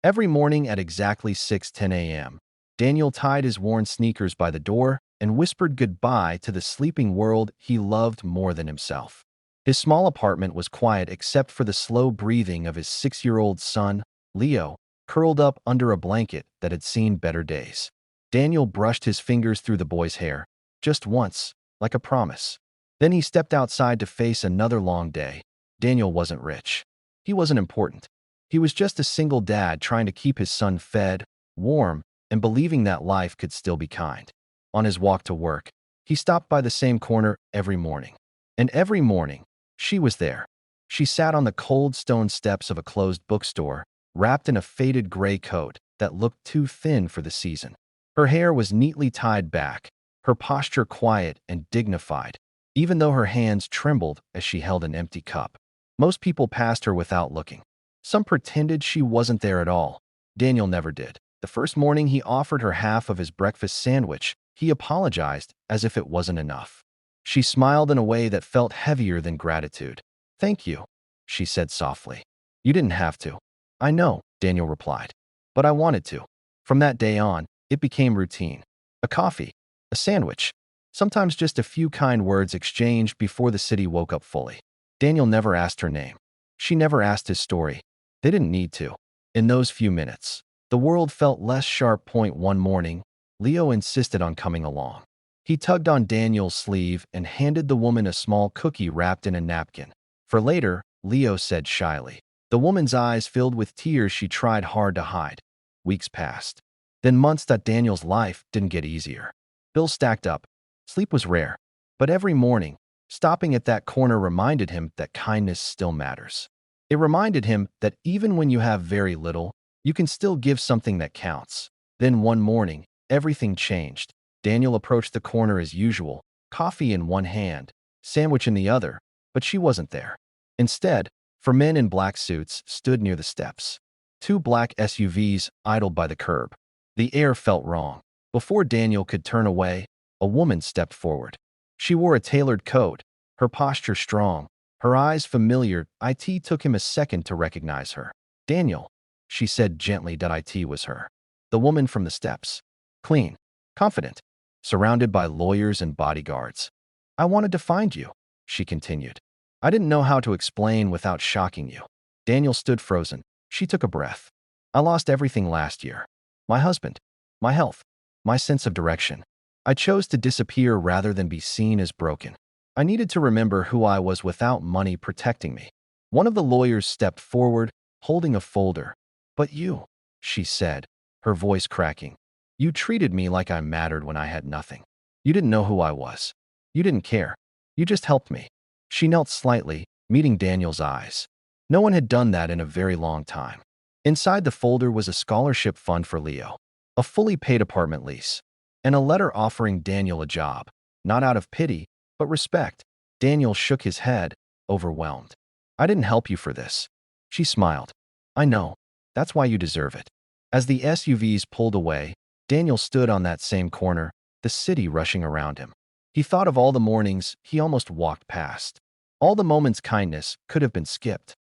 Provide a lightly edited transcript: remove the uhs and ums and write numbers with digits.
Every morning at exactly 6:10 a.m., Daniel tied his worn sneakers by the door and whispered goodbye to the sleeping world he loved more than himself. His small apartment was quiet except for the slow breathing of his 6-year-old son, Leo, curled up under a blanket that had seen better days. Daniel brushed his fingers through the boy's hair, just once, like a promise. Then he stepped outside to face another long day. Daniel wasn't rich. He wasn't important. He was just a single dad trying to keep his son fed, warm, and believing that life could still be kind. On his walk to work, he stopped by the same corner every morning. And every morning, she was there. She sat on the cold stone steps of a closed bookstore, wrapped in a faded gray coat that looked too thin for the season. Her hair was neatly tied back, her posture quiet and dignified, even though her hands trembled as she held an empty cup. Most people passed her without looking. Some pretended she wasn't there at all. Daniel never did. The first morning he offered her half of his breakfast sandwich, he apologized as if it wasn't enough. She smiled in a way that felt heavier than gratitude. "Thank you," she said softly. "You didn't have to." "I know," Daniel replied. "But I wanted to." From that day on, it became routine. A coffee, a sandwich, sometimes just a few kind words exchanged before the city woke up fully. Daniel never asked her name. She never asked his story. They didn't need to. In those few minutes, the world felt less sharp. One morning, Leo insisted on coming along. He tugged on Daniel's sleeve and handed the woman a small cookie wrapped in a napkin. For later, Leo said shyly. The woman's eyes filled with tears she tried hard to hide. Weeks passed. Then months that Daniel's life didn't get easier. Bills stacked up. Sleep was rare. But every morning, stopping at that corner reminded him that kindness still matters. It reminded him that even when you have very little, you can still give something that counts. Then one morning, everything changed. Daniel approached the corner as usual, coffee in one hand, sandwich in the other, but she wasn't there. Instead, 4 men in black suits stood near the steps. 2 black SUVs idled by the curb. The air felt wrong. Before Daniel could turn away, a woman stepped forward. She wore a tailored coat, her posture strong, her eyes familiar. It took him a second to recognize her. "Daniel," she said gently. It was her. The woman from the steps. Clean, confident, surrounded by lawyers and bodyguards. "I wanted to find you," she continued. "I didn't know how to explain without shocking you." Daniel stood frozen. She took a breath. "I lost everything last year. My husband, my health, my sense of direction. I chose to disappear rather than be seen as broken. I needed to remember who I was without money protecting me." One of the lawyers stepped forward, holding a folder. "But you," she said, her voice cracking. "You treated me like I mattered when I had nothing. You didn't know who I was. You didn't care. You just helped me." She knelt slightly, meeting Daniel's eyes. No one had done that in a very long time. Inside the folder was a scholarship fund for Leo, a fully paid apartment lease, and a letter offering Daniel a job, not out of pity, but respect. Daniel shook his head, overwhelmed. "I didn't help you for this." She smiled. "I know. That's why you deserve it." As the SUVs pulled away, Daniel stood on that same corner, the city rushing around him. He thought of all the mornings he almost walked past. All the moments kindness could have been skipped.